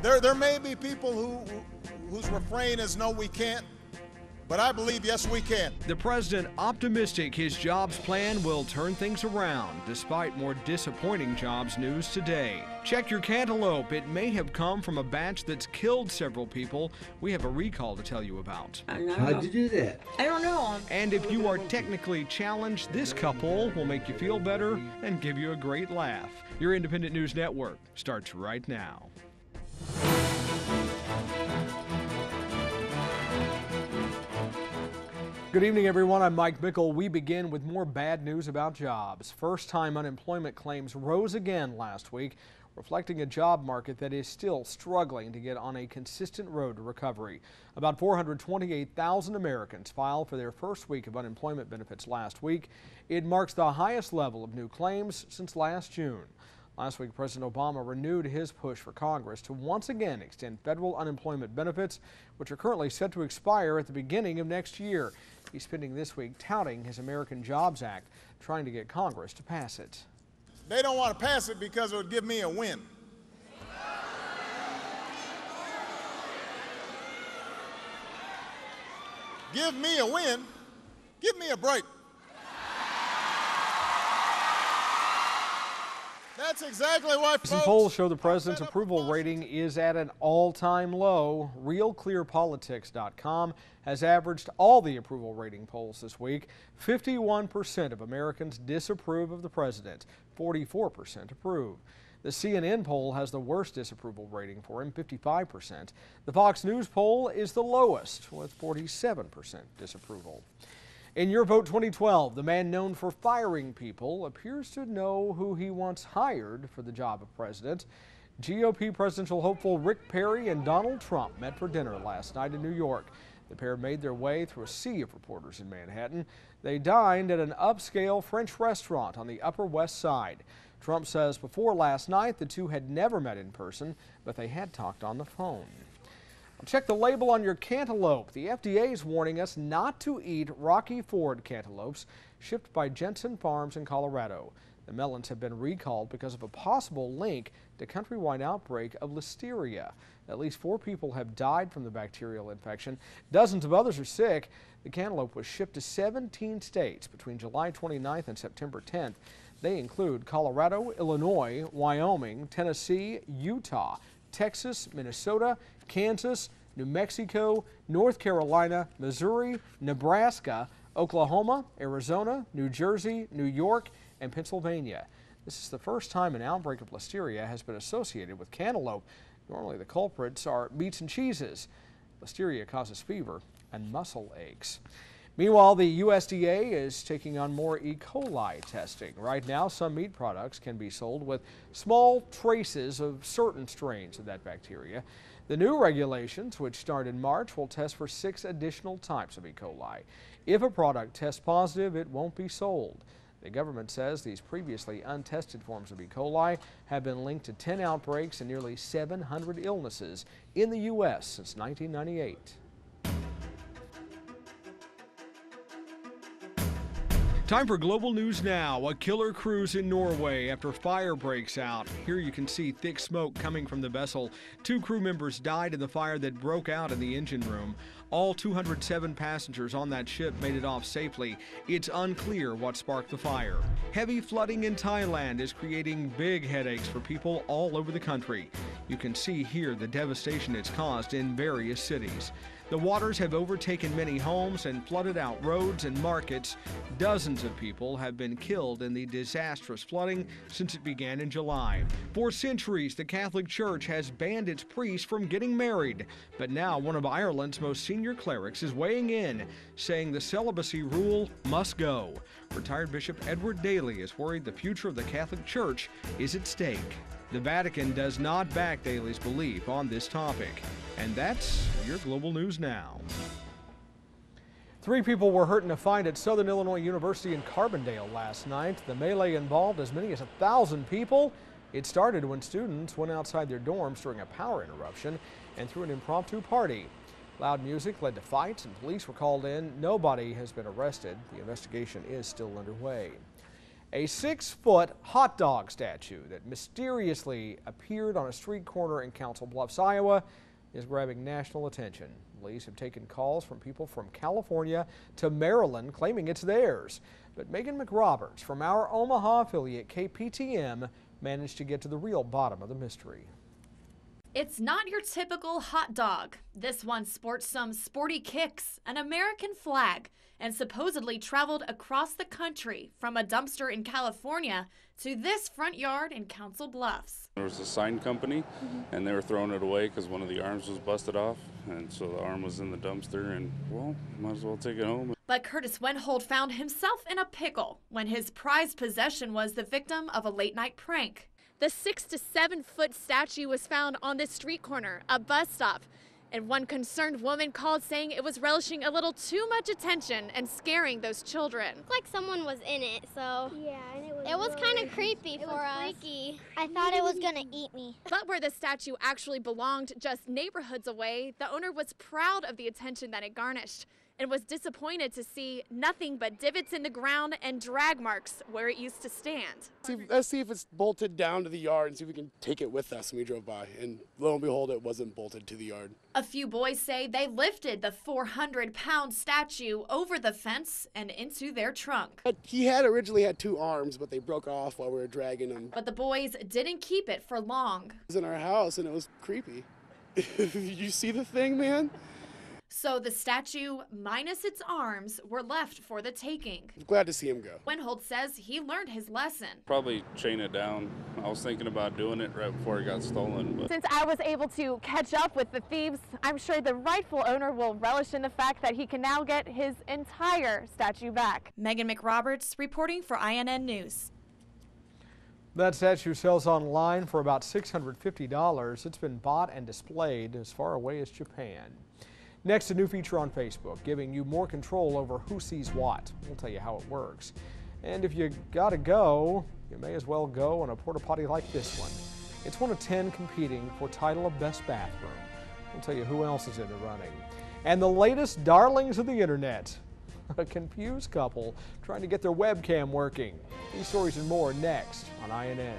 There may be people whose refrain is no, we can't, but I believe, yes, we can. The president optimistic his jobs plan will turn things around despite more disappointing jobs news today. Check your cantaloupe. It may have come from a batch that's killed several people. We have a recall to tell you about. How'd you do that? I don't know. And if you are technically challenged, this couple will make you feel better and give you a great laugh. Your Independent News Network starts right now. Good evening, everyone. I'm Mike Mickle. We begin with more bad news about jobs. First-time unemployment claims rose again last week, reflecting a job market that is still struggling to get on a consistent road to recovery. About 428,000 Americans filed for their first week of unemployment benefits last week. It marks the highest level of new claims since last June. Last week, President Obama renewed his push for Congress to once again extend federal unemployment benefits, which are currently set to expire at the beginning of next year. He's spending this week touting his American Jobs Act, trying to get Congress to pass it. They don't want to pass it because it would give me a win. Give me a win? Give me a break. That's exactly why Some polls show the president's approval rating is at an all-time low. RealClearPolitics.com has averaged all the approval rating polls this week. 51% of Americans disapprove of the president, 44% approve. The CNN poll has the worst disapproval rating for him, 55%. The Fox News poll is the lowest, with 47% disapproval. In Your Vote 2012, the man known for firing people appears to know who he once hired for the job of president. GOP presidential hopeful Rick Perry and Donald Trump met for dinner last night in New York. The pair made their way through a sea of reporters in Manhattan. They dined at an upscale French restaurant on the Upper West Side. Trump says before last night, the two had never met in person, but they had talked on the phone. Check the label on your cantaloupe. The FDA is warning us not to eat Rocky Ford cantaloupes shipped by Jensen Farms in Colorado. The melons have been recalled because of a possible link to countrywide outbreak of listeria. At least 4 people have died from the bacterial infection. Dozens of others are sick. The cantaloupe was shipped to 17 states between July 29th and September 10th. They include Colorado, Illinois, Wyoming, Tennessee, Utah, Texas, Minnesota, Kansas, New Mexico, North Carolina, Missouri, Nebraska, Oklahoma, Arizona, New Jersey, New York, and Pennsylvania. This is the first time an outbreak of listeria has been associated with cantaloupe. Normally the culprits are meats and cheeses. Listeria causes fever and muscle aches. Meanwhile, the USDA is taking on more E. coli testing. Right now, some meat products can be sold with small traces of certain strains of that bacteria. The new regulations, which start in March, will test for 6 additional types of E. coli. If a product tests positive, it won't be sold. The government says these previously untested forms of E. coli have been linked to 10 outbreaks and nearly 700 illnesses in the U.S. since 1998. Time for Global News Now. A killer cruise in Norway after fire breaks out. Here you can see thick smoke coming from the vessel. 2 crew members died in the fire that broke out in the engine room. All 207 passengers on that ship made it off safely. It's unclear what sparked the fire. Heavy flooding in Thailand is creating big headaches for people all over the country. You can see here the devastation it's caused in various cities. The waters have overtaken many homes and flooded out roads and markets. Dozens of people have been killed in the disastrous flooding since it began in July. For centuries, the Catholic Church has banned its priests from getting married. But now one of Ireland's most senior clerics is weighing in, saying the celibacy rule must go. Retired Bishop Edward Daly is worried the future of the Catholic Church is at stake. The Vatican does not back Daly's belief on this topic. And that's your Global News Now. 3 people were hurt in a fight at Southern Illinois University in Carbondale last night. The melee involved as many as 1,000 people. It started when students went outside their dorms during a power interruption and threw an impromptu party. Loud music led to fights and police were called in. Nobody has been arrested. The investigation is still underway. A 6-foot hot dog statue that mysteriously appeared on a street corner in Council Bluffs, Iowa, is grabbing national attention. Police have taken calls from people from California to Maryland claiming it's theirs. But Megan McRoberts from our Omaha affiliate KPTM managed to get to the real bottom of the mystery. It's not your typical hot dog. This one sports some sporty kicks, an American flag, and supposedly traveled across the country from a dumpster in California to this front yard in Council Bluffs. There was a sign company, and they were throwing it away because one of the arms was busted off, and so the arm was in the dumpster, and, well, might as well take it home. But Curtis Wendhold found himself in a pickle when his prized possession was the victim of a late-night prank. The 6 to 7 foot statue was found on this street corner, a bus stop, and one concerned woman called saying it was relishing a little too much attention and scaring those children. Looked like someone was in it, so yeah, and it was kind of creepy for us. Freaky. I thought it was gonna eat me. But where the statue actually belonged, just neighborhoods away, the owner was proud of the attention that it garnished and was disappointed to see nothing but divots in the ground and drag marks where it used to stand. Let's see if it's bolted down to the yard and see if we can take it with us when we drove by. And lo and behold, it wasn't bolted to the yard. A few boys say they lifted the 400-pound statue over the fence and into their trunk. He had originally had 2 arms, but they broke off while we were dragging him. But the boys didn't keep it for long. It was in our house and it was creepy. You see the thing, man? So the statue, minus its arms, were left for the taking. I'm glad to see him go. Wendhold says he learned his lesson. Probably chain it down. I was thinking about doing it right before it got stolen. But since I was able to catch up with the thieves, I'm sure the rightful owner will relish in the fact that he can now get his entire statue back. Megan McRoberts reporting for INN News. That statue sells online for about $650. It's been bought and displayed as far away as Japan. Next, a new feature on Facebook, giving you more control over who sees what. We'll tell you how it works. And if you gotta go, you may as well go on a porta potty like this one. It's one of 10 competing for title of Best Bathroom. We'll tell you who else is in the running. And the latest darlings of the internet. A confused couple trying to get their webcam working. These stories and more next on INN.